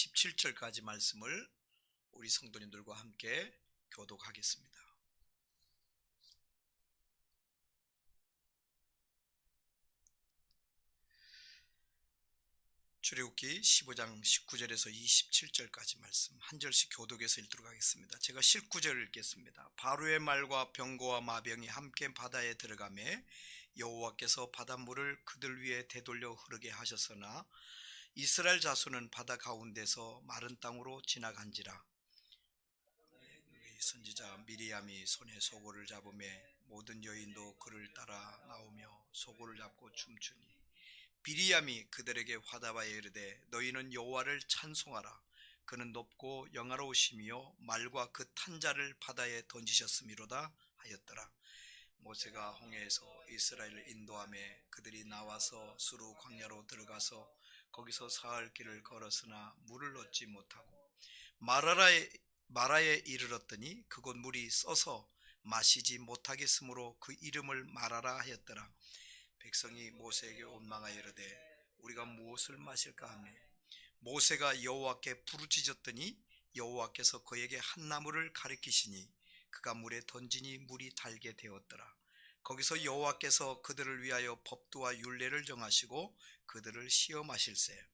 27절까지 말씀을 우리 성도님들과 함께 교독하겠습니다. 출애굽기 15장 19절에서 27절까지 말씀 한 절씩 교독해서 읽도록 하겠습니다. 제가 19절을 읽겠습니다. 바로의 말과 병거와 마병이 함께 바다에 들어가매 여호와께서 바닷물을 그들 위에 되돌려 흐르게 하셨으나 이스라엘 자손은 바다 가운데서 마른 땅으로 지나간지라. 선지자 미리암이 손에 소고를 잡으매 모든 여인도 그를 따라 나오며 소고를 잡고 춤추니 미리암이 그들에게 화답하여 이르되 너희는 여호와를 찬송하라. 그는 높고 영화로우시며 말과 그 탄 자를 바다에 던지셨음이로다 하였더라. 모세가 홍해에서 이스라엘을 인도하며 그들이 나와서 수르 광야로 들어가서 거기서 사흘 길을 걸었으나 물을 얻지 못하고 마라에 이르렀더니 그곳 물이 써서 마시지 못하겠으므로 그 이름을 마라라 하였더라. 백성이 모세에게 원망하여 이르되 우리가 무엇을 마실까 하며 모세가 여호와께 부르짖었더니 여호와께서 그에게 한 나무를 가리키시니 그가 물에 던지니 물이 달게 되었더라. 거기서 여호와께서 그들을 위하여 법도와 율례를 정하시고 그들을 시험하실세.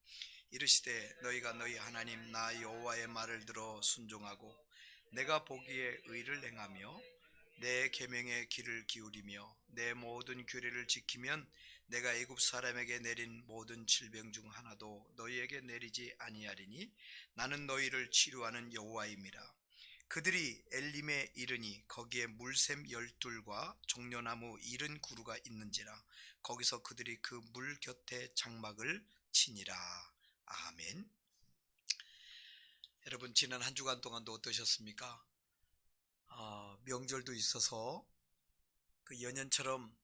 이르시되 너희가 너희 하나님 나 여호와의 말을 들어 순종하고 내가 보기에 의를 행하며 내 계명에 귀를 기울이며 내 모든 규례를 지키면 내가 애굽 사람에게 내린 모든 질병 중 하나도 너희에게 내리지 아니하리니 나는 너희를 치료하는 여호와임이라. 그들이 엘림에 이르니 거기에 물샘 12과 종려나무 70그루가 있는지라. 거기서 그들이 그 물 곁에 장막을 치니라. 아멘. 여러분, 지난 한 주간 동안도 어떠셨습니까? 명절도 있어서 그 연년처럼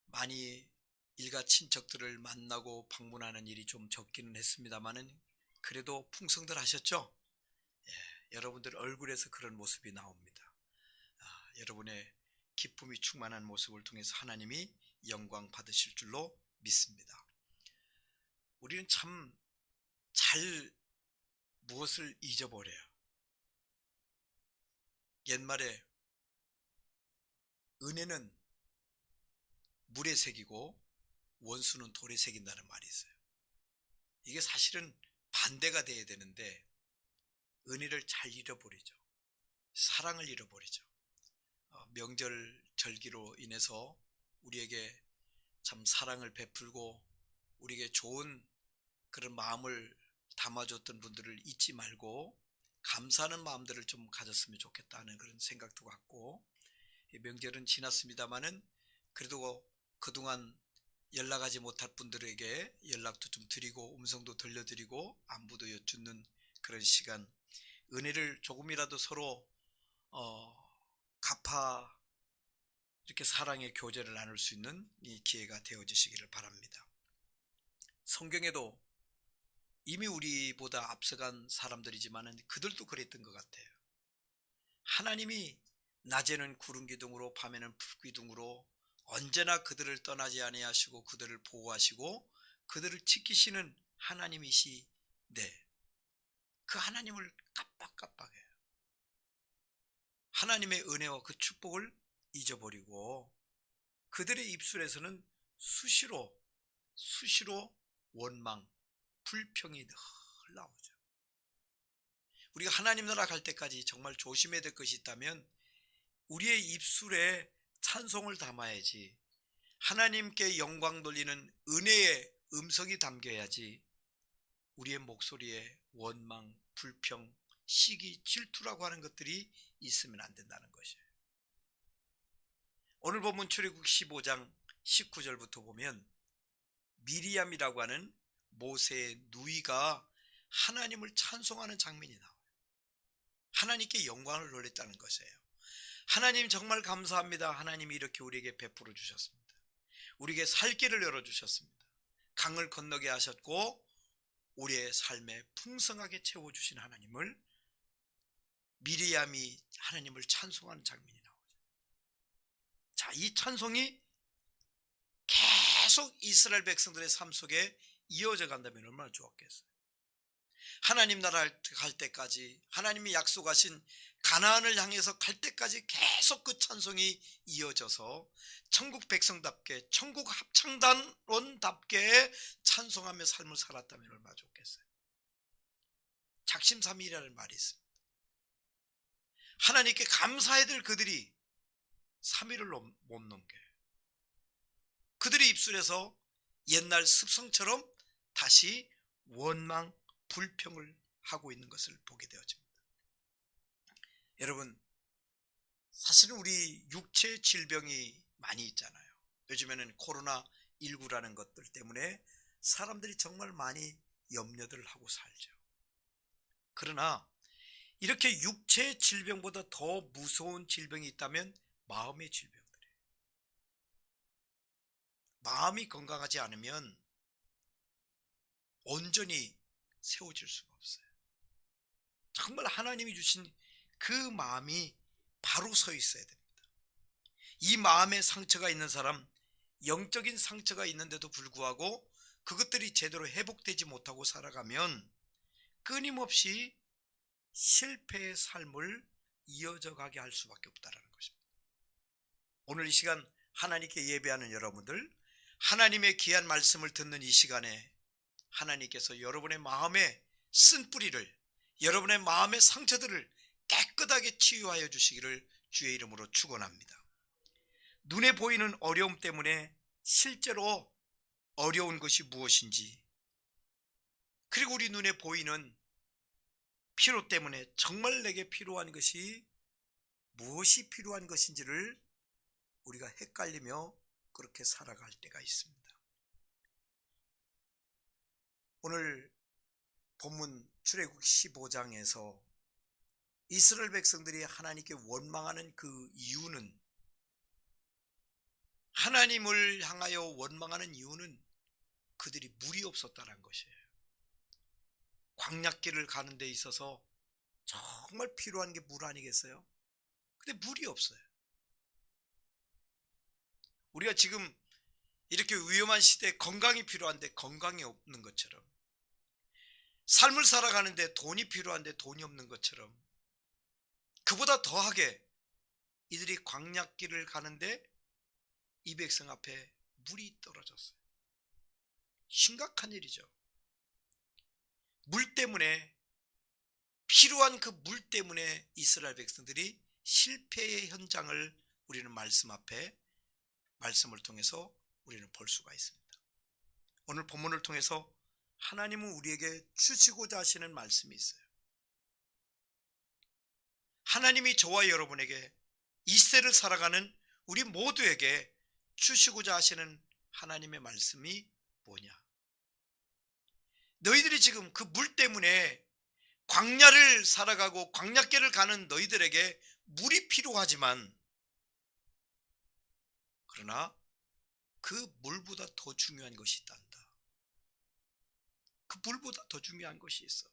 많이 일가 친척들을 만나고 방문하는 일이 좀 적기는 했습니다만은 그래도 풍성들 하셨죠? 여러분들 얼굴에서 그런 모습이 나옵니다. 여러분의 기쁨이 충만한 모습을 통해서 하나님이 영광 받으실 줄로 믿습니다. 우리는 참 잘 무엇을 잊어버려요. 옛말에 은혜는 물에 새기고 원수는 돌에 새긴다는 말이 있어요. 이게 사실은 반대가 돼야 되는데 은혜를 잘 잃어버리죠. 사랑을 잃어버리죠. 명절 절기로 인해서 우리에게 참 사랑을 베풀고 우리에게 좋은 그런 마음을 담아줬던 분들을 잊지 말고 감사하는 마음들을 좀 가졌으면 좋겠다는 그런 생각도 갖고, 명절은 지났습니다마는 그래도 그동안 연락하지 못할 분들에게 연락도 좀 드리고 음성도 들려드리고 안부도 여쭙는 그런 시간, 은혜를 조금이라도 서로 갚아 이렇게 사랑의 교제를 나눌 수 있는 이 기회가 되어지시기를 바랍니다. 성경에도 이미 우리보다 앞서간 사람들이지만 그들도 그랬던 것 같아요. 하나님이 낮에는 구름 기둥으로 밤에는 불 기둥으로 언제나 그들을 떠나지 아니하시고 그들을 보호하시고 그들을 지키시는 하나님이시네. 그 하나님을 깜빡깜빡해요. 하나님의 은혜와 그 축복을 잊어버리고 그들의 입술에서는 수시로 원망, 불평이 늘 나오죠. 우리가 하나님 나라 갈 때까지 정말 조심해야 될 것이 있다면 우리의 입술에 찬송을 담아야지, 하나님께 영광 돌리는 은혜의 음성이 담겨야지 우리의 목소리에 원망, 불평, 시기, 질투라고 하는 것들이 있으면 안 된다는 것이에요. 오늘 본문 출애굽 15장 19절부터 보면 미리암이라고 하는 모세의 누이가 하나님을 찬송하는 장면이 나와요. 하나님께 영광을 돌렸다는 것이에요. 하나님 정말 감사합니다. 하나님이 이렇게 우리에게 베풀어 주셨습니다. 우리에게 살 길을 열어주셨습니다. 강을 건너게 하셨고 우리의 삶에 풍성하게 채워주신 하나님을, 미리암이 하나님을 찬송하는 장면이 나오죠. 자, 이 찬송이 계속 이스라엘 백성들의 삶 속에 이어져 간다면 얼마나 좋았겠어요. 하나님 나라 갈 때까지, 하나님이 약속하신 가나안을 향해서 갈 때까지 계속 그 찬송이 이어져서 천국 백성답게, 천국 합창단원답게 찬송하며 삶을 살았다면 얼마나 좋겠어요. 작심삼일이라는 말이 있습니다. 하나님께 감사해야 될 그들이 3일을 못 넘게, 그들의 입술에서 옛날 습성처럼 다시 원망, 불평을 하고 있는 것을 보게 되어집니다. 여러분, 사실은 우리 육체 질병이 많이 있잖아요. 요즘에는 코로나19라는 것들 때문에 사람들이 정말 많이 염려들을 하고 살죠. 그러나 이렇게 육체 질병보다 더 무서운 질병이 있다면 마음의 질병들이에요. 마음이 건강하지 않으면 온전히 세워질 수가 없어요. 정말 하나님이 주신 그 마음이 바로 서 있어야 됩니다. 이 마음에 상처가 있는 사람, 영적인 상처가 있는데도 불구하고 그것들이 제대로 회복되지 못하고 살아가면 끊임없이 실패의 삶을 이어져 가게 할 수밖에 없다는 것입니다. 오늘 이 시간 하나님께 예배하는 여러분들, 하나님의 귀한 말씀을 듣는 이 시간에 하나님께서 여러분의 마음에 쓴 뿌리를, 여러분의 마음의 상처들을 깨끗하게 치유하여 주시기를 주의 이름으로 축원합니다. 눈에 보이는 어려움 때문에 실제로 어려운 것이 무엇인지, 그리고 우리 눈에 보이는 피로 때문에 정말 내게 필요한 것이 무엇이 필요한 것인지를 우리가 헷갈리며 그렇게 살아갈 때가 있습니다. 오늘 본문 출애굽 15장에서 이스라엘 백성들이 하나님께 원망하는 그 이유는, 하나님을 향하여 원망하는 이유는 그들이 물이 없었다는 것이에요. 광야길을 가는 데 있어서 정말 필요한 게 물 아니겠어요? 근데 물이 없어요. 우리가 지금 이렇게 위험한 시대에 건강이 필요한데 건강이 없는 것처럼, 삶을 살아가는데 돈이 필요한데 돈이 없는 것처럼, 그보다 더하게 이들이 광야길을 가는데 이 백성 앞에 물이 떨어졌어요. 심각한 일이죠. 물 때문에, 필요한 그 물 때문에 이스라엘 백성들이 실패의 현장을 우리는 말씀 앞에, 말씀을 통해서 우리는 볼 수가 있습니다. 오늘 본문을 통해서 하나님은 우리에게 주시고자 하시는 말씀이 있어요. 하나님이 저와 여러분에게, 이 시대를 살아가는 우리 모두에게 주시고자 하시는 하나님의 말씀이 뭐냐? 너희들이 지금 그 물 때문에 광야를 살아가고 광야길을 가는 너희들에게 물이 필요하지만, 그러나 그 물보다 더 중요한 것이 있단다. 그 물보다 더 중요한 것이 있어.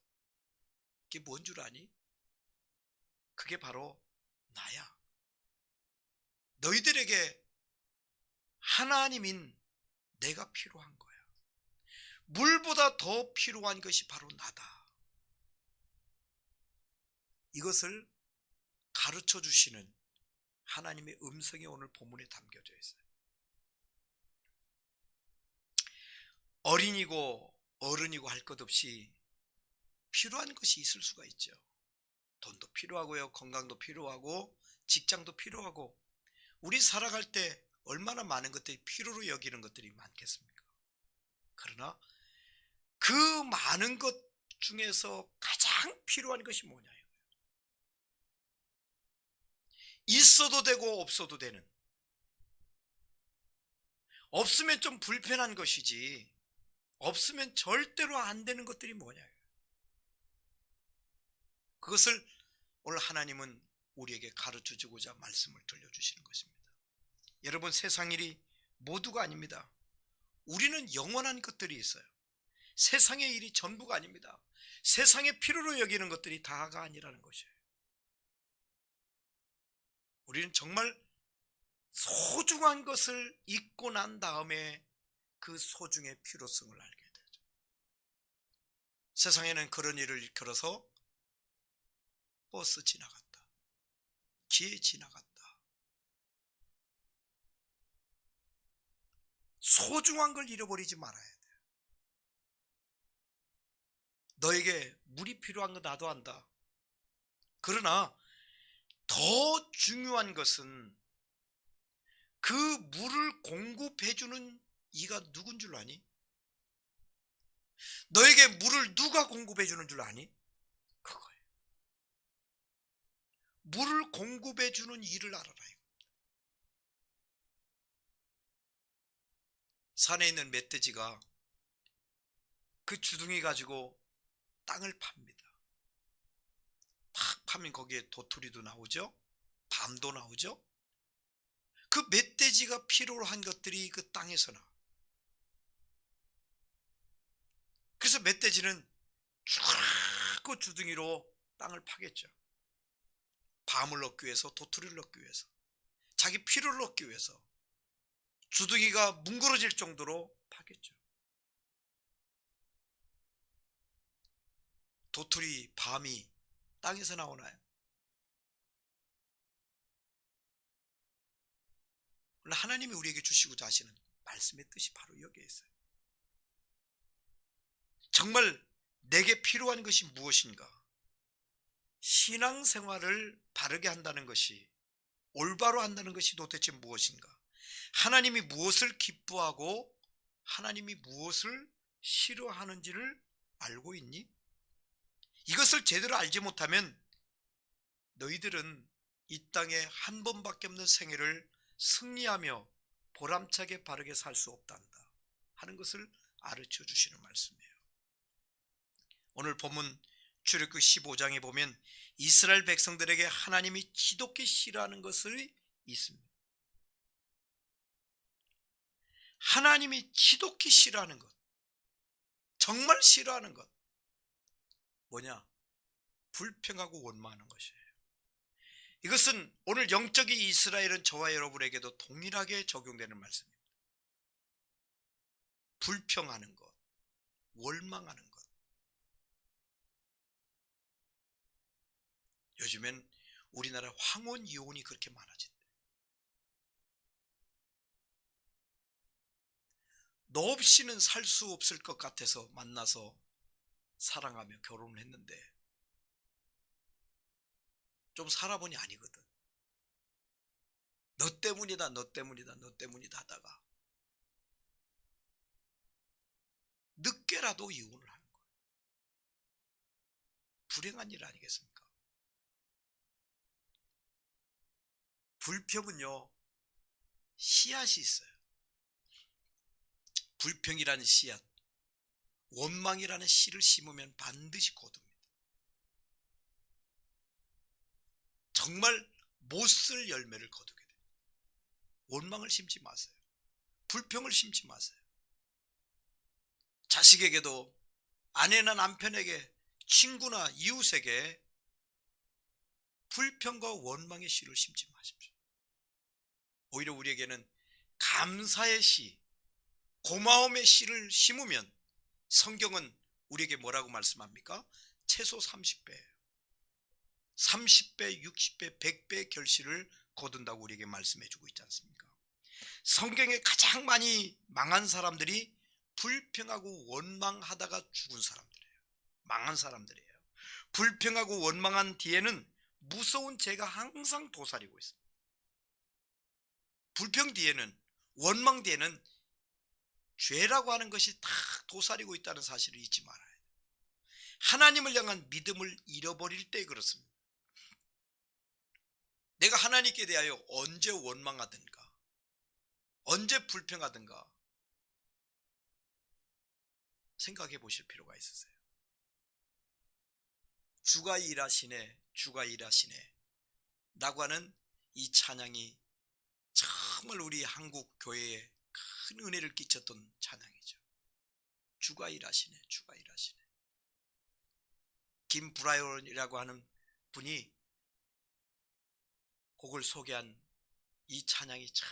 그게 뭔 줄 아니? 그게 바로 나야. 너희들에게 하나님인 내가 필요한 거야. 물보다 더 필요한 것이 바로 나다. 이것을 가르쳐 주시는 하나님의 음성이 오늘 본문에 담겨져 있어요. 어린이고 어른이고 할 것 없이 필요한 것이 있을 수가 있죠. 돈도 필요하고요, 건강도 필요하고, 직장도 필요하고, 우리 살아갈 때 얼마나 많은 것들이 필요로 여기는 것들이 많겠습니까? 그러나 그 많은 것 중에서 가장 필요한 것이 뭐냐? 있어도 되고 없어도 되는, 없으면 좀 불편한 것이지 없으면 절대로 안 되는 것들이 뭐냐? 그것을 오늘 하나님은 우리에게 가르쳐 주고자 말씀을 들려주시는 것입니다. 여러분, 세상 일이 모두가 아닙니다. 우리는 영원한 것들이 있어요. 세상의 일이 전부가 아닙니다. 세상의 필요로 여기는 것들이 다가 아니라는 것이에요. 우리는 정말 소중한 것을 잊고 난 다음에 그 소중의 필요성을 알게 되죠. 세상에는 그런 일을 일컬어서 버스 지나갔다, 기회 지나갔다. 소중한 걸 잃어버리지 말아야 돼. 너에게 물이 필요한 거 나도 안다. 그러나 더 중요한 것은 그 물을 공급해주는 이가 누군 줄 아니? 너에게 물을 누가 공급해주는 줄 아니? 그거예요. 물을 공급해주는 이를 알아라. 산에 있는 멧돼지가 그 주둥이 가지고 땅을 팝니다. 팍 파면 거기에 도토리도 나오죠. 밤도 나오죠. 그 멧돼지가 필요로 한 것들이 그 땅에서 나와. 그래서 멧돼지는 쭉 그 주둥이로 땅을 파겠죠. 밤을 얻기 위해서, 도토리를 얻기 위해서, 자기 필요를 얻기 위해서 주둥이가 뭉그러질 정도로 파겠죠. 도토리, 밤이 땅에서 나오나요? 하나님이 우리에게 주시고자 하시는 말씀의 뜻이 바로 여기에 있어요. 정말 내게 필요한 것이 무엇인가? 신앙생활을 바르게 한다는 것이, 올바로 한다는 것이 도대체 무엇인가? 하나님이 무엇을 기뻐하고 하나님이 무엇을 싫어하는지를 알고 있니? 이것을 제대로 알지 못하면 너희들은 이 땅에 한 번밖에 없는 생애를 승리하며 보람차게 바르게 살 수 없단다 하는 것을 가르쳐 주시는 말씀이에요. 오늘 본문 출애굽기 15장에 보면 이스라엘 백성들에게 하나님이 지독히 싫어하는 것이 있습니다. 하나님이 지독히 싫어하는 것, 정말 싫어하는 것 뭐냐? 불평하고 원망하는 것이에요. 이것은 오늘 영적인 이스라엘은 저와 여러분에게도 동일하게 적용되는 말씀입니다. 불평하는 것, 원망하는 것. 요즘엔 우리나라 황혼 이혼이 그렇게 많아진대. 너 없이는 살 수 없을 것 같아서 만나서 사랑하며 결혼을 했는데 좀 살아보니 아니거든. 너 때문이다, 너 때문이다, 너 때문이다 하다가 늦게라도 이혼을 하는 거예요. 불행한 일 아니겠습니까? 불평은요, 씨앗이 있어요. 불평이라는 씨앗, 원망이라는 씨를 심으면 반드시 거둡니다. 정말 못쓸 열매를 거두게 돼요. 원망을 심지 마세요. 불평을 심지 마세요. 자식에게도, 아내나 남편에게, 친구나 이웃에게 불평과 원망의 씨를 심지 마십시오. 오히려 우리에게는 감사의 씨, 고마움의 씨를 심으면 성경은 우리에게 뭐라고 말씀합니까? 최소 30배예요. 30배, 60배, 100배의 결실을 거둔다고 우리에게 말씀해 주고 있지 않습니까? 성경에 가장 많이 망한 사람들이 불평하고 원망하다가 죽은 사람들이에요. 망한 사람들이에요. 불평하고 원망한 뒤에는 무서운 죄가 항상 도사리고 있습니다. 불평 뒤에는, 원망 뒤에는 죄라고 하는 것이 다 도사리고 있다는 사실을 잊지 말아야 돼요. 하나님을 향한 믿음을 잃어버릴 때 그렇습니다. 내가 하나님께 대하여 언제 원망하든가, 언제 불평하든가 생각해 보실 필요가 있으세요. 주가 일하시네, 주가 일하시네 라고 하는 이 찬양이 정말 우리 한국 교회에 큰 은혜를 끼쳤던 찬양이죠. 주가 일하시네, 주가 일하시네. 김브라이언이라고 하는 분이 곡을 소개한 이 찬양이 참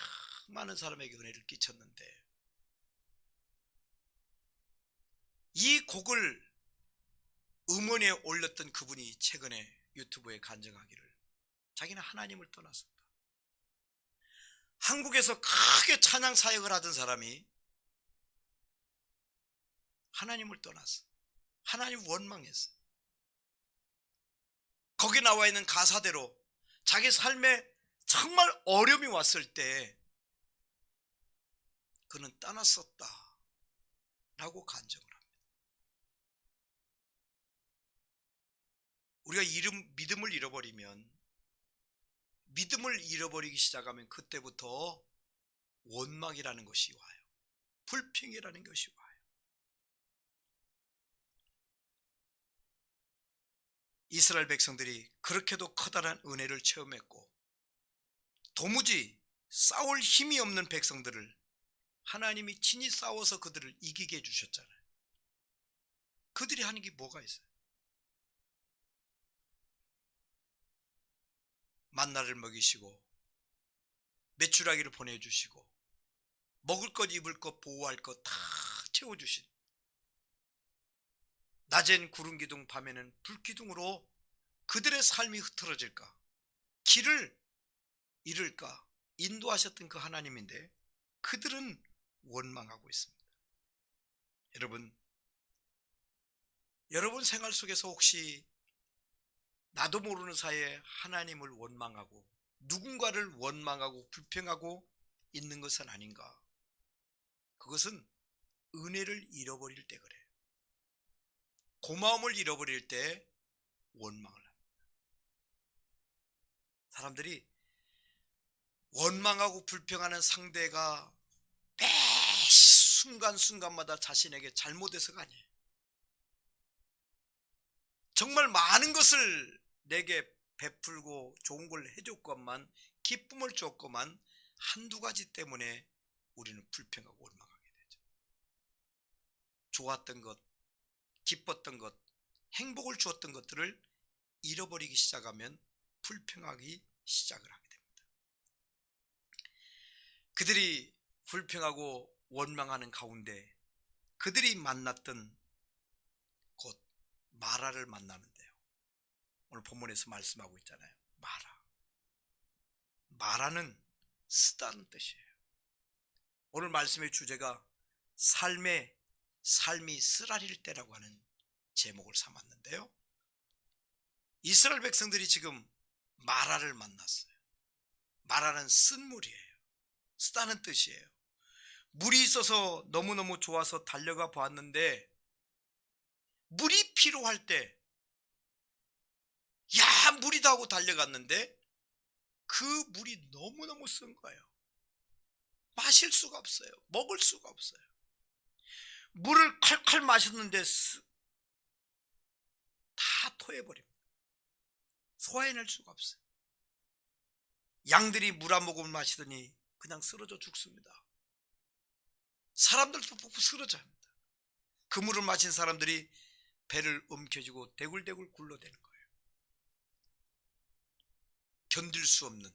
많은 사람에게 은혜를 끼쳤는데, 이 곡을 음원에 올렸던 그분이 최근에 유튜브에 간증하기를 자기는 하나님을 떠났었다. 한국에서 크게 찬양 사역을 하던 사람이 하나님을 떠났어. 하나님 원망했어. 거기 나와 있는 가사대로 자기 삶에 정말 어려움이 왔을 때 그는 떠났었다 라고 간증을 합니다. 우리가 믿음을 잃어버리면, 믿음을 잃어버리기 시작하면 그때부터 원망이라는 것이 와요. 불평이라는 것이 와요. 이스라엘 백성들이 그렇게도 커다란 은혜를 체험했고 도무지 싸울 힘이 없는 백성들을 하나님이 친히 싸워서 그들을 이기게 해주셨잖아요. 그들이 하는 게 뭐가 있어요? 만나를 먹이시고 메추라기를 보내주시고 먹을 것 입을 것 보호할 것 다 채워주신, 낮엔 구름 기둥 밤에는 불 기둥으로 그들의 삶이 흐트러질까 길을 잃을까 인도하셨던 그 하나님인데 그들은 원망하고 있습니다. 여러분 생활 속에서 혹시 나도 모르는 사이에 하나님을 원망하고 누군가를 원망하고 불평하고 있는 것은 아닌가? 그것은 은혜를 잃어버릴 때 그래요. 고마움을 잃어버릴 때 원망을 합니다. 사람들이 원망하고 불평하는 상대가 매 순간순간마다 자신에게 잘못해서가 아니에요. 정말 많은 것을 내게 베풀고 좋은 걸 해줬건만, 기쁨을 줬건만 한두 가지 때문에 우리는 불평하고 원망하게 되죠. 좋았던 것, 기뻤던 것, 행복을 주었던 것들을 잃어버리기 시작하면 불평하기 시작을 하게 됩니다. 그들이 불평하고 원망하는 가운데 그들이 만났던 곳 마라를 만나는데요. 오늘 본문에서 말씀하고 있잖아요. 마라는 쓰다는 뜻이에요. 오늘 말씀의 주제가 삶이 쓰라릴 때라고 하는 제목을 삼았는데요. 이스라엘 백성들이 지금 마라를 만났어요. 마라는 쓴 물이에요. 쓰다는 뜻이에요. 물이 있어서 너무너무 좋아서 달려가 보았는데 물이 필요할 때 물이다 하고 달려갔는데 그 물이 너무너무 쓴 거예요. 마실 수가 없어요. 먹을 수가 없어요. 물을 칼칼 마셨는데 다 토해버립니다. 소화해낼 수가 없어요. 양들이 물 한 모금을 마시더니 그냥 쓰러져 죽습니다. 사람들도 쓰러져 합니다. 그 물을 마신 사람들이 배를 움켜쥐고 대굴대굴 굴러대는 거예요. 견딜 수 없는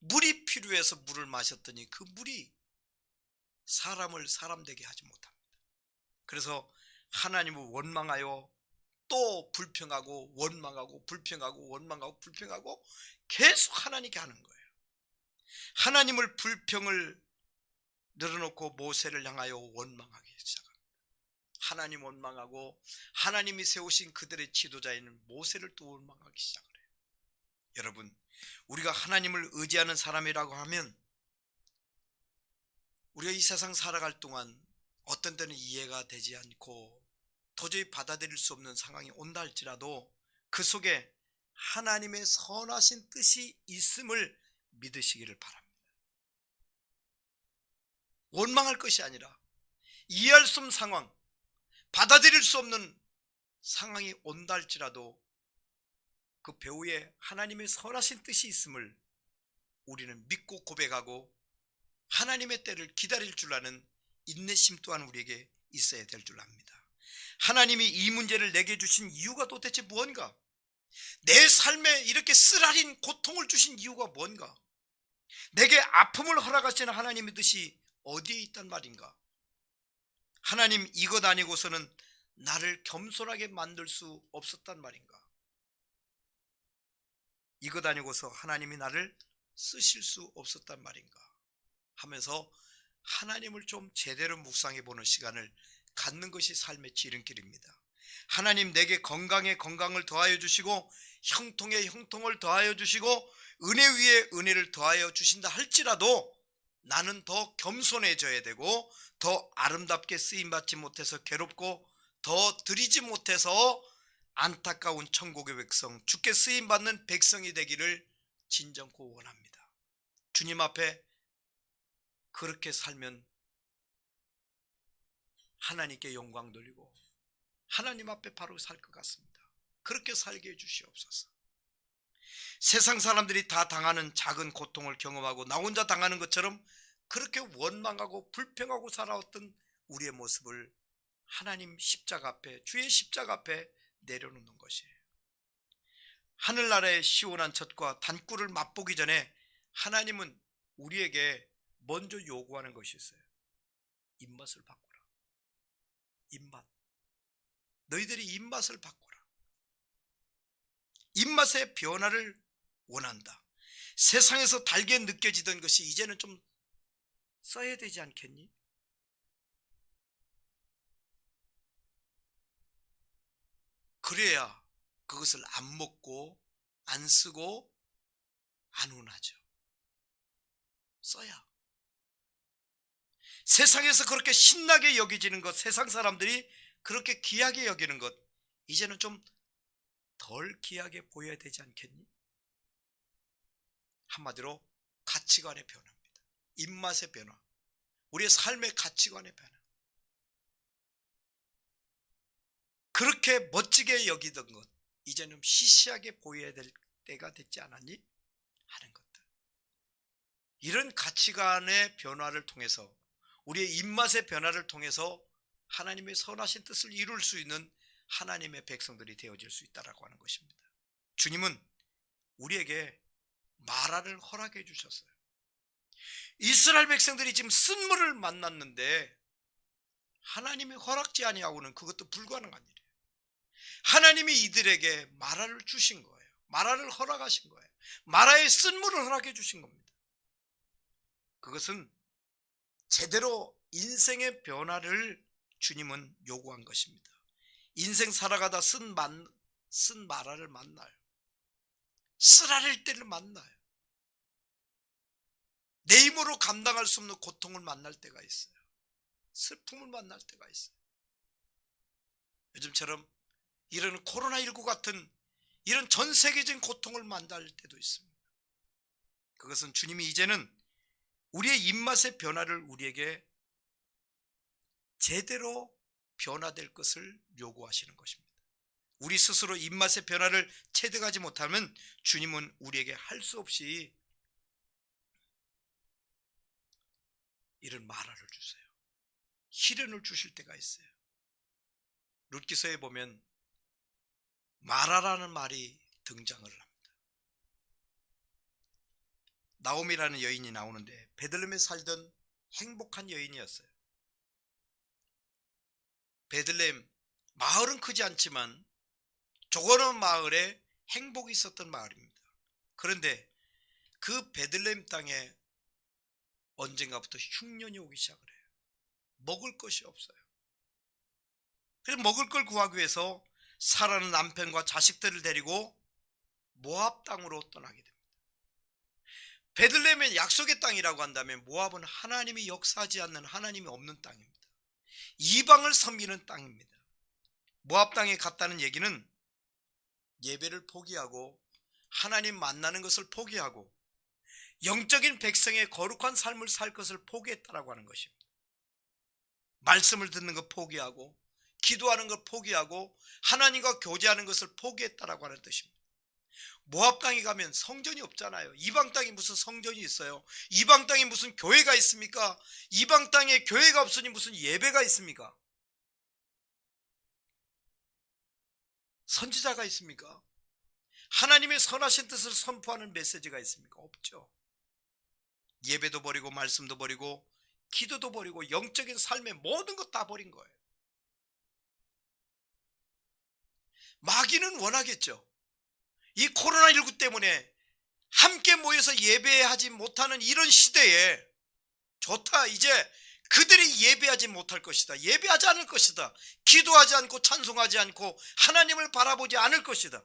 물이 필요해서 물을 마셨더니 그 물이 사람을 사람되게 하지 못합니다. 그래서 하나님을 원망하여 또 불평하고 원망하고 불평하고 원망하고 불평하고 계속 하나님께 하는 거예요. 하나님을 불평을 늘어놓고 모세를 향하여 원망하기 시작합니다. 하나님 원망하고 하나님이 세우신 그들의 지도자인 모세를 또 원망하기 시작을 해요. 여러분, 우리가 하나님을 의지하는 사람이라고 하면 우리가 이 세상 살아갈 동안 어떤 때는 이해가 되지 않고 도저히 받아들일 수 없는 상황이 온다 할지라도 그 속에 하나님의 선하신 뜻이 있음을 믿으시기를 바랍니다. 원망할 것이 아니라 이해할 수 없는 상황, 받아들일 수 없는 상황이 온다 할지라도 그 배후에 하나님의 선하신 뜻이 있음을 우리는 믿고 고백하고 하나님의 때를 기다릴 줄 아는 인내심 또한 우리에게 있어야 될 줄 압니다. 하나님이 이 문제를 내게 주신 이유가 도대체 무언가? 내 삶에 이렇게 쓰라린 고통을 주신 이유가 뭔가? 내게 아픔을 허락하시는 하나님의 뜻이 어디에 있단 말인가? 하나님, 이것 아니고서는 나를 겸손하게 만들 수 없었단 말인가? 이것 아니고서 하나님이 나를 쓰실 수 없었단 말인가? 하면서 하나님을 좀 제대로 묵상해 보는 시간을 갖는 것이 삶의 지름길입니다. 하나님, 내게 건강에 건강을 더하여 주시고 형통에 형통을 더하여 주시고 은혜 위에 은혜를 더하여 주신다 할지라도 나는 더 겸손해져야 되고 더 아름답게 쓰임받지 못해서 괴롭고 더 드리지 못해서 안타까운 천국의 백성, 주께 쓰임받는 백성이 되기를 진정코 원합니다. 주님 앞에 그렇게 살면 하나님께 영광 돌리고 하나님 앞에 바로 살 것 같습니다. 그렇게 살게 해주시옵소서. 세상 사람들이 다 당하는 작은 고통을 경험하고 나 혼자 당하는 것처럼 그렇게 원망하고 불평하고 살아왔던 우리의 모습을 하나님 십자가 앞에, 주의 십자가 앞에 내려놓는 것이에요. 하늘나라의 시원한 젖과 단꿀을 맛보기 전에 하나님은 우리에게 먼저 요구하는 것이 있어요. 입맛을 바꾸라. 입맛. 너희들이 입맛을 바꾸라. 입맛의 변화를 원한다. 세상에서 달게 느껴지던 것이 이제는 좀 써야 되지 않겠니? 그래야 그것을 안 먹고 안 쓰고 안 운하죠. 써야. 세상에서 그렇게 신나게 여겨지는 것, 세상 사람들이 그렇게 귀하게 여기는 것, 이제는 좀 덜 귀하게 보여야 되지 않겠니? 한마디로 가치관의 변화입니다. 입맛의 변화, 우리의 삶의 가치관의 변화. 그렇게 멋지게 여기던 것, 이제는 시시하게 보여야 될 때가 됐지 않았니? 하는 것들. 이런 가치관의 변화를 통해서, 우리의 입맛의 변화를 통해서 하나님의 선하신 뜻을 이룰 수 있는 하나님의 백성들이 되어질 수 있다고 하는 것입니다. 주님은 우리에게 마라를 허락해 주셨어요. 이스라엘 백성들이 지금 쓴물을 만났는데 하나님의 허락지 아니하고는 그것도 불가능한 일이에요. 하나님이 이들에게 마라를 주신 거예요. 마라를 허락하신 거예요. 마라의 쓴물을 허락해 주신 겁니다. 그것은 제대로 인생의 변화를 주님은 요구한 것입니다. 인생 살아가다 쓴 마라를 만나요. 쓰라릴 때를 만나요. 내 힘으로 감당할 수 없는 고통을 만날 때가 있어요. 슬픔을 만날 때가 있어요. 요즘처럼 이런 코로나19 같은 이런 전 세계적인 고통을 만날 때도 있습니다. 그것은 주님이 이제는 우리의 입맛의 변화를 우리에게 제대로 변화될 것을 요구하시는 것입니다. 우리 스스로 입맛의 변화를 체득하지 못하면 주님은 우리에게 할 수 없이 이런 마라를 주세요. 희련을 주실 때가 있어요. 룻기서에 보면 마라라는 말이 등장을 합니다. 나오미라는 여인이 나오는데 베들레헴에 살던 행복한 여인이었어요. 베들레헴 마을은 크지 않지만 조그마한 마을에 행복이 있었던 마을입니다. 그런데 그 베들레헴 땅에 언젠가부터 흉년이 오기 시작을 해요. 먹을 것이 없어요. 그래서 먹을 걸 구하기 위해서 사라는 남편과 자식들을 데리고 모압 땅으로 떠나게 됩니다. 베들레헴은 약속의 땅이라고 한다면 모압은 하나님이 역사하지 않는, 하나님이 없는 땅입니다. 이방을 섬기는 땅입니다. 모압 땅에 갔다는 얘기는 예배를 포기하고 하나님 만나는 것을 포기하고 영적인 백성의 거룩한 삶을 살 것을 포기했다라고 하는 것입니다. 말씀을 듣는 것 포기하고 기도하는 것 포기하고 하나님과 교제하는 것을 포기했다라고 하는 뜻입니다. 모압 땅에 가면 성전이 없잖아요. 이방 땅에 무슨 성전이 있어요? 이방 땅에 무슨 교회가 있습니까? 이방 땅에 교회가 없으니 무슨 예배가 있습니까? 선지자가 있습니까? 하나님의 선하신 뜻을 선포하는 메시지가 있습니까? 없죠. 예배도 버리고 말씀도 버리고 기도도 버리고 영적인 삶의 모든 것 다 버린 거예요. 마귀는 원하겠죠. 이 코로나19 때문에 함께 모여서 예배하지 못하는 이런 시대에 좋다, 이제 그들이 예배하지 못할 것이다, 예배하지 않을 것이다, 기도하지 않고 찬송하지 않고 하나님을 바라보지 않을 것이다.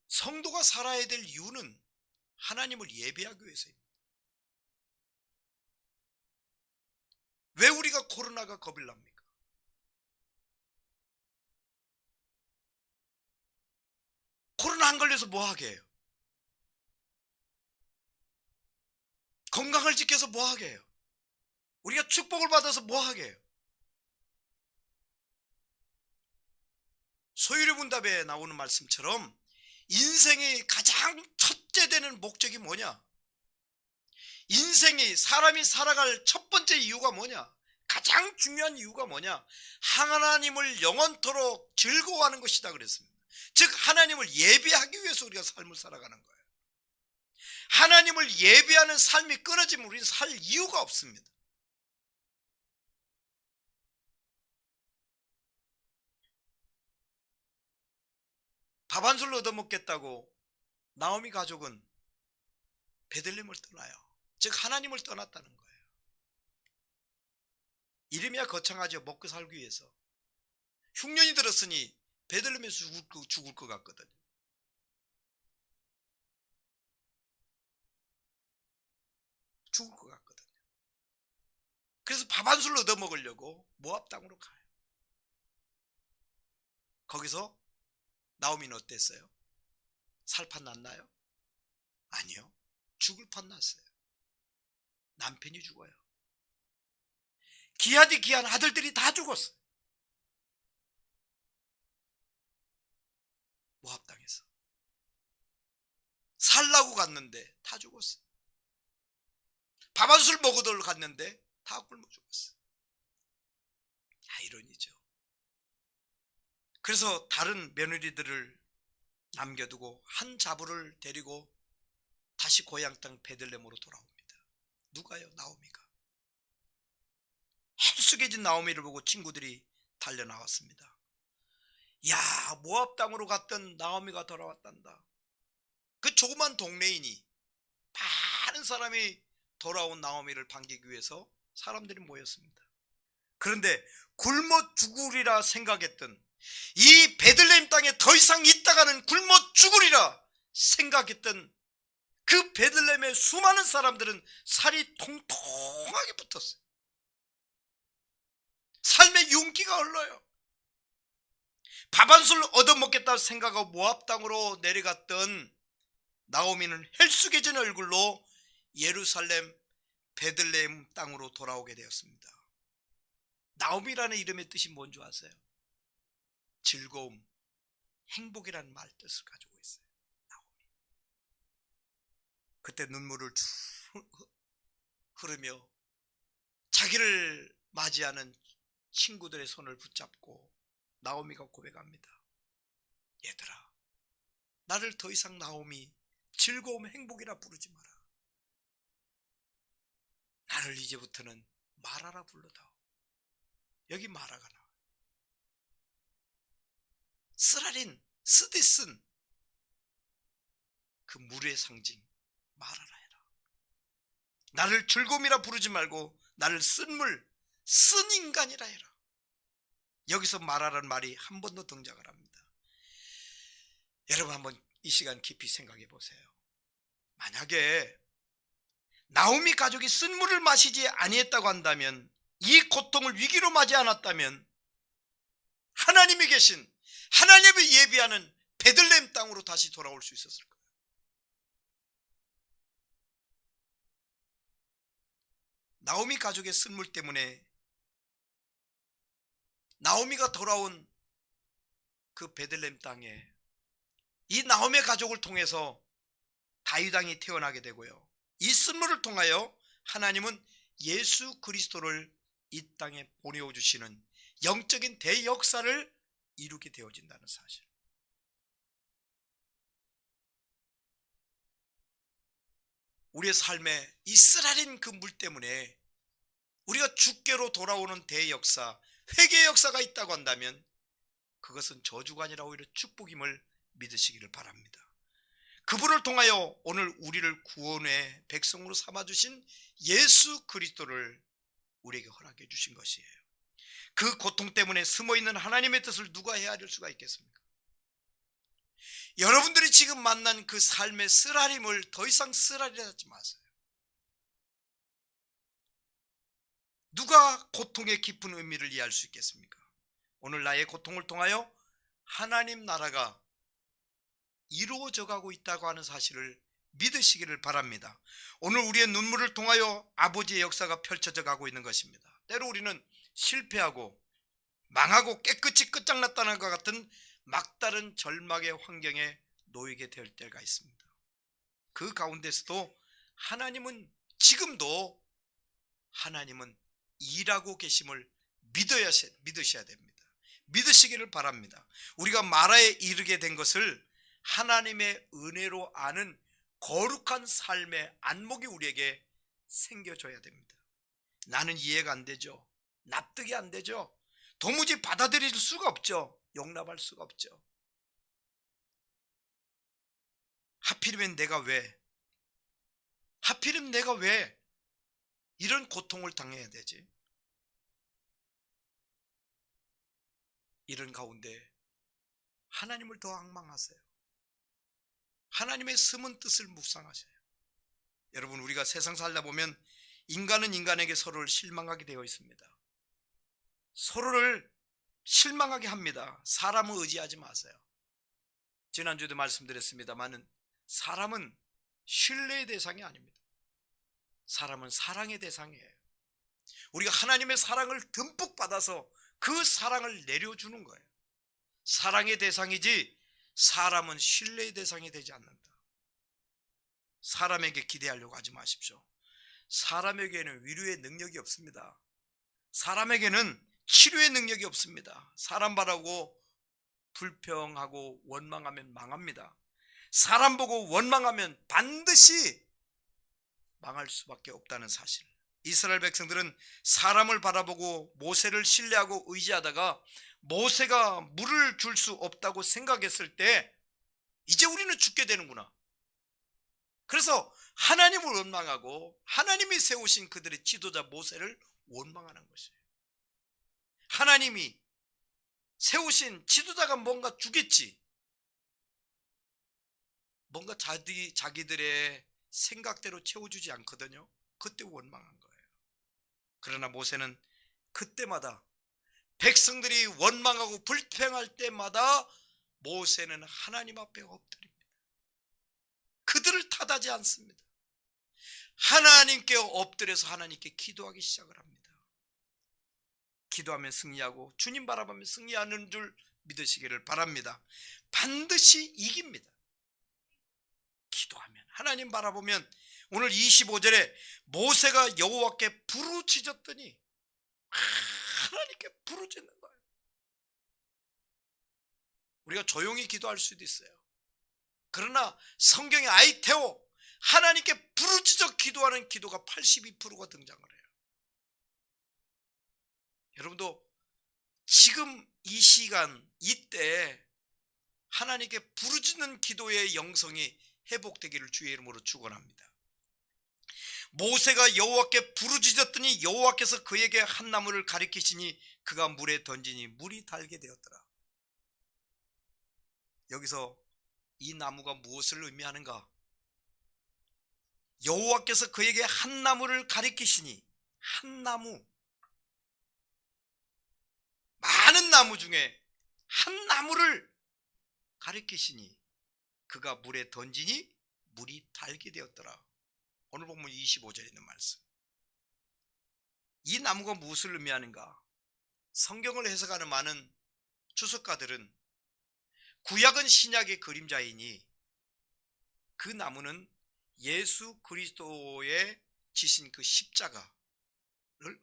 성도가 살아야 될 이유는 하나님을 예배하기 위해서입니다. 왜 우리가 코로나가 겁을 납니까? 코로나 안 걸려서 뭐 하게 해요? 건강을 지켜서 뭐 하게 해요? 우리가 축복을 받아서 뭐 하게 해요? 소유리 문답에 나오는 말씀처럼 인생의 가장 첫째 되는 목적이 뭐냐? 인생이 사람이 살아갈 첫 번째 이유가 뭐냐? 가장 중요한 이유가 뭐냐? 하나님을 영원토록 즐거워하는 것이다 그랬습니다. 즉 하나님을 예배하기 위해서 우리가 삶을 살아가는 거예요. 하나님을 예배하는 삶이 끊어지면 우리는 살 이유가 없습니다. 밥 한 술 얻어먹겠다고 나오미 가족은 베들레헴을 떠나요. 즉 하나님을 떠났다는 거예요. 이름이야 거창하죠. 먹고 살기 위해서. 흉년이 들었으니 베들레헴에서 죽을 것 같거든요. 죽을 것 같거든요. 그래서 밥 한 술 얻어먹으려고 모압 땅으로 가요. 거기서 나오미는 어땠어요? 살판 났나요? 아니요. 죽을 판 났어요. 남편이 죽어요. 귀하디 귀한 아들들이 다 죽었어요. 모압 땅에서. 살라고 갔는데 다 죽었어요. 밥 한 술 먹으러 갔는데 다 굶어 죽었어요. 이론이죠. 그래서 다른 며느리들을 남겨두고 한 자부를 데리고 다시 고향 땅 베들레헴으로 돌아옵니다. 누가요? 나오미가. 헬쑥해진 나오미를 보고 친구들이 달려나왔습니다. 야, 모압 땅으로 갔던 나오미가 돌아왔단다. 그 조그만 동네이니 많은 사람이 돌아온 나오미를 반기기 위해서 사람들이 모였습니다. 그런데 굶어 죽으리라 생각했던, 이 베들레헴 땅에 더 이상 있다가는 굶어 죽으리라 생각했던 그 베들레헴의 수많은 사람들은 살이 통통하게 붙었어요. 삶의 윤기가 흘러요. 밥 한 술 얻어먹겠다 생각하고 모압 땅으로 내려갔던 나오미는 헬쑥해진 얼굴로 예루살렘 베들레헴 땅으로 돌아오게 되었습니다. 나오미라는 이름의 뜻이 뭔지 아세요? 즐거움, 행복이라는 말 뜻을 가지고 있어요. 나오미. 그때 눈물을 쭉 흐르며 자기를 맞이하는 친구들의 손을 붙잡고 나오미가 고백합니다. 얘들아, 나를 더 이상 나오미, 즐거움, 행복이라 부르지 마라. 나를 이제부터는 마라라 불러다오. 여기 마라가 나와요. 쓰라린, 쓰디쓴 그 물의 상징 마라라 해라. 나를 즐거움이라 부르지 말고 나를 쓴 물, 쓴 인간이라 해라. 여기서 마라라는 말이 한 번 더 등장을 합니다. 여러분 한번 이 시간 깊이 생각해 보세요. 만약에 나오미 가족이 쓴 물을 마시지 아니했다고 한다면, 이 고통을 위기로 맞이 않았다면 하나님이 계신, 하나님을 예비하는 베들레헴 땅으로 다시 돌아올 수 있었을 거예요. 나오미 가족의 쓴물 때문에 나오미가 돌아온 그 베들레헴 땅에 이 나오미 가족을 통해서 다윗 왕이 태어나게 되고요, 이 쓴물을 통하여 하나님은 예수 그리스도를 이 땅에 보내어 주시는 영적인 대역사를 이루게 되어진다는 사실. 우리의 삶에 이 쓰라린 그 물 때문에 우리가 주께로 돌아오는 대역사, 회개의 역사가 있다고 한다면 그것은 저주가 아니라 오히려 축복임을 믿으시기를 바랍니다. 그분을 통하여 오늘 우리를 구원의 백성으로 삼아주신 예수 그리스도를 우리에게 허락해 주신 것이에요. 그 고통 때문에 숨어있는 하나님의 뜻을 누가 헤아릴 수가 있겠습니까? 여러분들이 지금 만난 그 삶의 쓰라림을 더 이상 쓰라리라 하지 마세요. 누가 고통의 깊은 의미를 이해할 수 있겠습니까? 오늘 나의 고통을 통하여 하나님 나라가 이루어져 가고 있다고 하는 사실을 믿으시기를 바랍니다. 오늘 우리의 눈물을 통하여 아버지의 역사가 펼쳐져 가고 있는 것입니다. 때로 우리는 실패하고 망하고 깨끗이 끝장났다는 것 같은 막다른 절망의 환경에 놓이게 될 때가 있습니다. 그 가운데서도 하나님은 지금도 하나님은 일하고 계심을 믿으셔야 됩니다. 믿으시기를 바랍니다. 우리가 마라에 이르게 된 것을 하나님의 은혜로 아는 거룩한 삶의 안목이 우리에게 생겨줘야 됩니다. 나는 이해가 안 되죠. 납득이 안 되죠. 도무지 받아들일 수가 없죠. 용납할 수가 없죠. 하필이면 내가 왜? 하필이면 내가 왜 이런 고통을 당해야 되지? 이런 가운데 하나님을 더 앙망하세요. 하나님의 숨은 뜻을 묵상하세요. 여러분, 우리가 세상 살다 보면 인간은 인간에게 서로를 실망하게 되어 있습니다. 서로를 실망하게 합니다. 사람을 의지하지 마세요. 지난주에도 말씀드렸습니다만 사람은 신뢰의 대상이 아닙니다. 사람은 사랑의 대상이에요. 우리가 하나님의 사랑을 듬뿍 받아서 그 사랑을 내려주는 거예요. 사랑의 대상이지 사람은 신뢰의 대상이 되지 않는다. 사람에게 기대하려고 하지 마십시오. 사람에게는 위로의 능력이 없습니다. 사람에게는 치료의 능력이 없습니다. 사람 바라고 불평하고 원망하면 망합니다. 사람 보고 원망하면 반드시 망할 수밖에 없다는 사실. 이스라엘 백성들은 사람을 바라보고 모세를 신뢰하고 의지하다가 모세가 물을 줄 수 없다고 생각했을 때 이제 우리는 죽게 되는구나. 그래서 하나님을 원망하고 하나님이 세우신 그들의 지도자 모세를 원망하는 것이에요. 하나님이 세우신 지도자가 뭔가 주겠지, 뭔가 자기들의 생각대로 채워주지 않거든요. 그때 원망한 거예요. 그러나 모세는 그때마다 백성들이 원망하고 불평할 때마다 모세는 하나님 앞에 엎드립니다. 그들을 탓하지 않습니다. 하나님께 엎드려서 하나님께 기도하기 시작을 합니다. 기도하면 승리하고 주님 바라보면 승리하는 줄 믿으시기를 바랍니다. 반드시 이깁니다. 기도하면, 하나님 바라보면. 오늘 25절에 모세가 여호와께 부르짖었더니 하나님께 부르짖는 거예요. 우리가 조용히 기도할 수도 있어요. 그러나 성경의 아이테오, 하나님께 부르짖어 기도하는 기도가 82%가 등장을 해요. 여러분도 지금 이 시간 이때 하나님께 부르짖는 기도의 영성이 회복되기를 주의 이름으로 축원합니다. 모세가 여호와께 부르짖었더니 여호와께서 그에게 한 나무를 가리키시니 그가 물에 던지니 물이 달게 되었더라. 여기서 이 나무가 무엇을 의미하는가? 여호와께서 그에게 한 나무를 가리키시니, 한 나무, 많은 나무 중에 한 나무를 가리키시니 그가 물에 던지니 물이 달게 되었더라. 오늘 본문 25절에 있는 말씀. 이 나무가 무엇을 의미하는가? 성경을 해석하는 많은 주석가들은 구약은 신약의 그림자이니 그 나무는 예수 그리스도의 지신 그 십자가를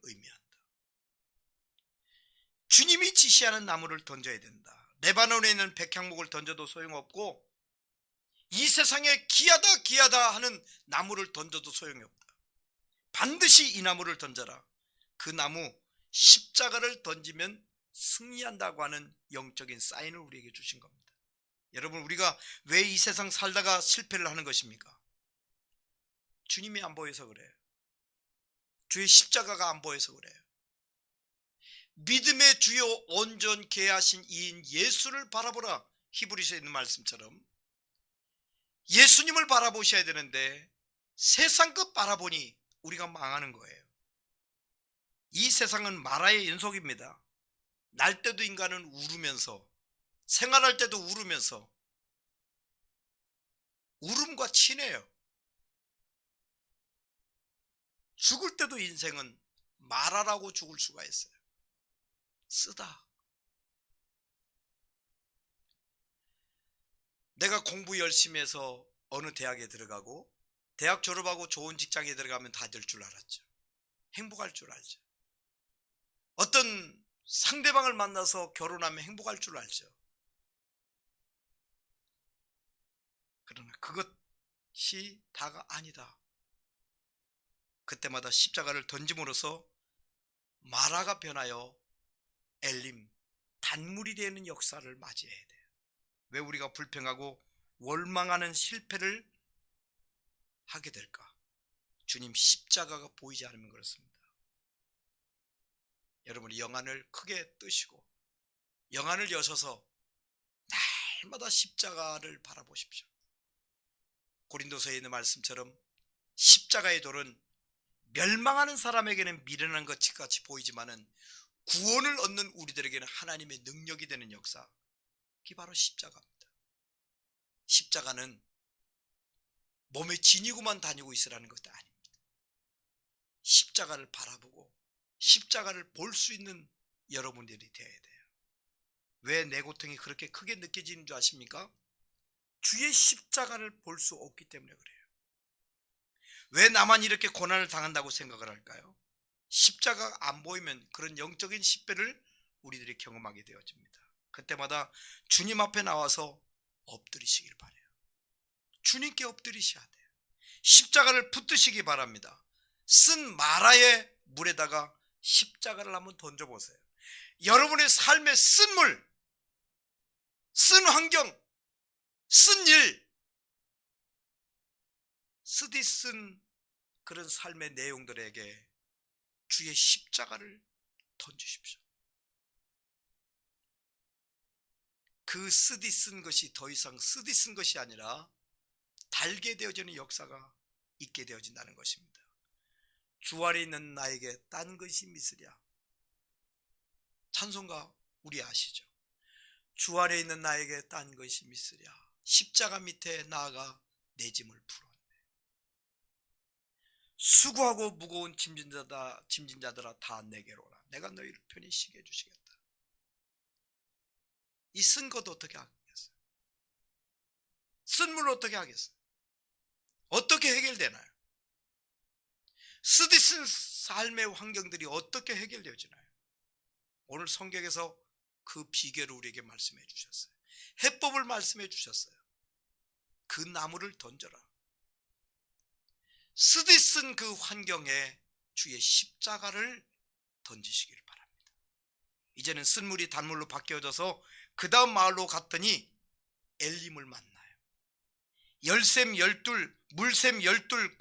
의미한다. 주님이 지시하는 나무를 던져야 된다. 레바논에 있는 백향목을 던져도 소용없고 이 세상에 귀하다 하는 나무를 던져도 소용이 없다. 반드시 이 나무를 던져라. 그 나무 십자가를 던지면 승리한다고 하는 영적인 사인을 우리에게 주신 겁니다. 여러분, 우리가 왜 이 세상 살다가 실패를 하는 것입니까? 주님이 안 보여서 그래요. 주의 십자가가 안 보여서 그래요. 믿음의 주요 온전케 하신 이인 예수를 바라보라. 히브리서에 있는 말씀처럼 예수님을 바라보셔야 되는데 세상 것 바라보니 우리가 망하는 거예요. 이 세상은 마라의 연속입니다. 날 때도 인간은 울으면서, 생활할 때도 울으면서, 울음과 친해요. 죽을 때도 인생은 말하라고 죽을 수가 있어요. 쓰다. 내가 공부 열심히 해서 어느 대학에 들어가고 대학 졸업하고 좋은 직장에 들어가면 다 될 줄 알았죠. 행복할 줄 알죠. 어떤 상대방을 만나서 결혼하면 행복할 줄 알죠. 그러나 그것이 다가 아니다. 그때마다 십자가를 던짐으로써 마라가 변하여 엘림, 단물이 되는 역사를 맞이해야 돼요. 왜 우리가 불평하고 원망하는 실패를 하게 될까? 주님 십자가가 보이지 않으면 그렇습니다. 여러분이 영안을 크게 뜨시고 영안을 여셔서 날마다 십자가를 바라보십시오. 고린도서에 있는 말씀처럼 십자가의 돌은 멸망하는 사람에게는 미련한 것 같이 보이지만은 구원을 얻는 우리들에게는 하나님의 능력이 되는 역사, 그게 바로 십자가입니다. 십자가는 몸에 지니고만 다니고 있으라는 것도 아닙니다. 십자가를 바라보고 십자가를 볼 수 있는 여러분들이 되어야 돼요. 왜 내 고통이 그렇게 크게 느껴지는 줄 아십니까? 주의 십자가를 볼 수 없기 때문에 그래요. 왜 나만 이렇게 고난을 당한다고 생각을 할까요? 십자가가 안 보이면 그런 영적인 십배를 우리들이 경험하게 되어집니다. 그때마다 주님 앞에 나와서 엎드리시길 바라요. 주님께 엎드리셔야 돼요. 십자가를 붙드시기 바랍니다. 쓴 마라의 물에다가 십자가를 한번 던져보세요. 여러분의 삶의 쓴 물, 쓴 환경, 쓴 일, 쓰디쓴 그런 삶의 내용들에게 주의 십자가를 던지십시오. 그 쓰디쓴 것이 더 이상 쓰디쓴 것이 아니라 달게 되어지는 역사가 있게 되어진다는 것입니다. 주 아래 있는 나에게 딴 것이 미스랴. 찬송가 우리 아시죠? 주 아래 있는 나에게 딴 것이 미스랴. 십자가 밑에 나아가 내 짐을 풀었네. 수고하고 무거운 짐진자들아 다 내게로 오라. 내가 너희를 편히 쉬게 해주시겠다. 이 쓴 것 어떻게 하겠어요? 쓴 물 어떻게 하겠어요? 어떻게 해결되나요? 쓰디쓴 삶의 환경들이 어떻게 해결되어지나요? 오늘 성경에서 그 비결을 우리에게 말씀해 주셨어요. 해법을 말씀해 주셨어요. 그 나무를 던져라. 쓰디쓴 그 환경에 주의 십자가를 던지시길 바랍니다. 이제는 쓴물이 단물로 바뀌어져서 그 다음 마을로 갔더니 엘림을 만나요. 열샘 열둘, 물샘 열둘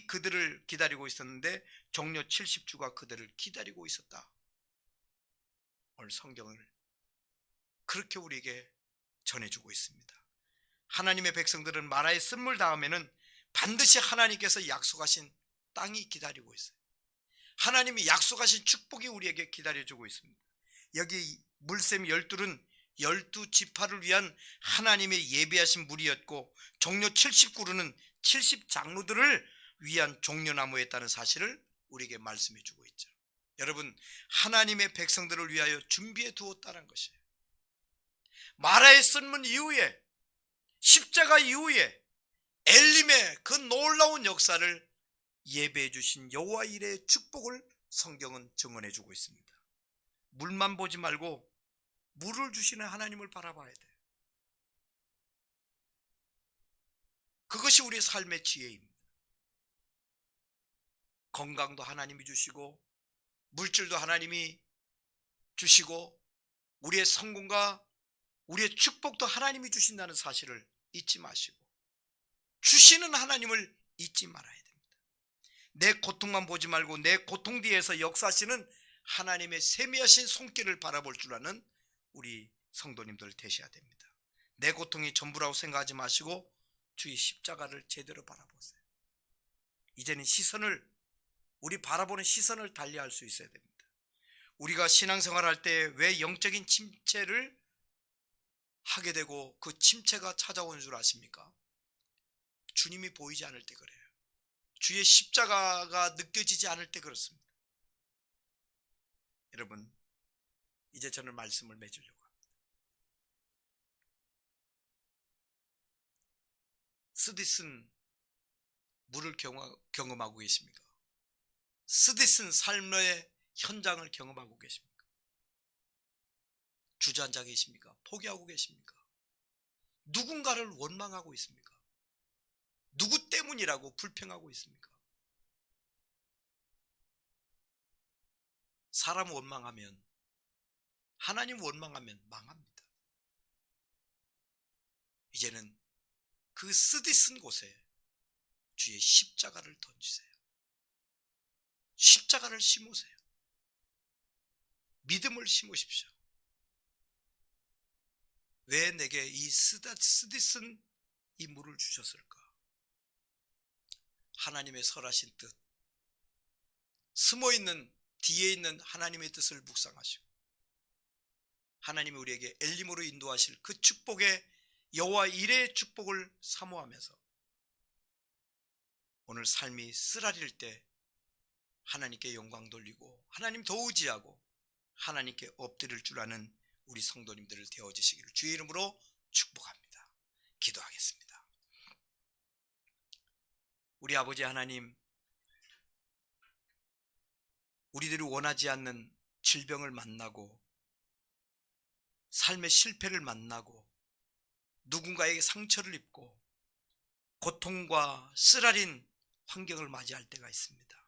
그들을 기다리고 있었는데 종려 70주가 그들을 기다리고 있었다. 오늘 성경을 그렇게 우리에게 전해주고 있습니다. 하나님의 백성들은 마라의 쓴물 다음에는 반드시 하나님께서 약속하신 땅이 기다리고 있어요. 하나님이 약속하신 축복이 우리에게 기다려주고 있습니다. 여기 물샘 열둘은 12지파를 위한 하나님의 예비하신 물이었고 종려 70그루는 70장로들을 위한 종려나무였다는 사실을 우리에게 말씀해 주고 있죠. 여러분, 하나님의 백성들을 위하여 준비해 두었다는 것이에요. 마라의 쓴문 이후에, 십자가 이후에 엘림의 그 놀라운 역사를 예배해 주신 여호와 이레의 축복을 성경은 증언해 주고 있습니다. 물만 보지 말고 물을 주시는 하나님을 바라봐야 돼요. 그것이 우리의 삶의 지혜입니다. 건강도 하나님이 주시고 물질도 하나님이 주시고 우리의 성공과 우리의 축복도 하나님이 주신다는 사실을 잊지 마시고 주시는 하나님을 잊지 말아야 됩니다. 내 고통만 보지 말고 내 고통 뒤에서 역사하시는 하나님의 세미하신 손길을 바라볼 줄 아는 우리 성도님들 되셔야 됩니다. 내 고통이 전부라고 생각하지 마시고 주의 십자가를 제대로 바라보세요. 이제는 우리 바라보는 시선을 달리할 수 있어야 됩니다. 우리가 신앙생활 할 때 왜 영적인 침체를 하게 되고 그 침체가 찾아오는 줄 아십니까? 주님이 보이지 않을 때 그래요. 주의 십자가가 느껴지지 않을 때 그렇습니다. 여러분, 이제 저는 말씀을 맺으려고 합니다. 쓰디쓴 물을 경험하고 계십니까? 쓰디쓴 삶의 현장을 경험하고 계십니까? 주저앉아 계십니까? 포기하고 계십니까? 누군가를 원망하고 있습니까? 누구 때문이라고 불평하고 있습니까? 사람 원망하면, 하나님 원망하면 망합니다. 이제는 그 쓰디쓴 곳에 주의 십자가를 던지세요. 십자가를 심으세요. 믿음을 심으십시오. 왜 내게 이 쓰디쓴 이 물을 주셨을까? 하나님의 설하신 뜻, 숨어있는 뒤에 있는 하나님의 뜻을 묵상하시고 하나님이 우리에게 엘림으로 인도하실 그 축복의 여호와 이레의 축복을 사모하면서 오늘 삶이 쓰라릴 때 하나님께 영광 돌리고 하나님 더 의지하고 하나님께 엎드릴 줄 아는 우리 성도님들을 되어지시기를 주의 이름으로 축복합니다. 기도하겠습니다. 우리 아버지 하나님, 우리들이 원하지 않는 질병을 만나고 삶의 실패를 만나고 누군가에게 상처를 입고 고통과 쓰라린 환경을 맞이할 때가 있습니다.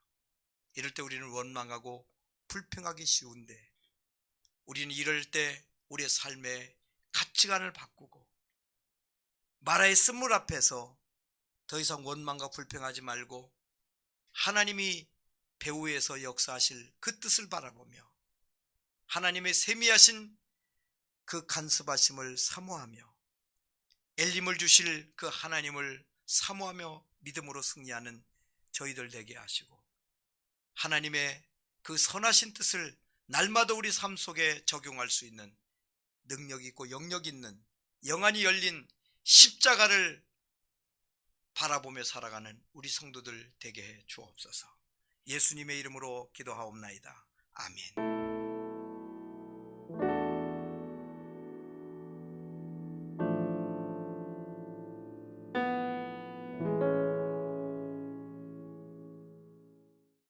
이럴 때 우리는 원망하고 불평하기 쉬운데 우리는 이럴 때 우리의 삶의 가치관을 바꾸고 마라의 쓴물 앞에서 더 이상 원망과 불평하지 말고 하나님이 배후에서 역사하실 그 뜻을 바라보며 하나님의 세미하신 그 간섭하심을 사모하며 엘림을 주실 그 하나님을 사모하며 믿음으로 승리하는 저희들 되게 하시고 하나님의 그 선하신 뜻을 날마다 우리 삶 속에 적용할 수 있는 능력 있고 영역 있는 영안이 열린 십자가를 바라보며 살아가는 우리 성도들 되게 해 주옵소서. 예수님의 이름으로 기도하옵나이다. 아멘.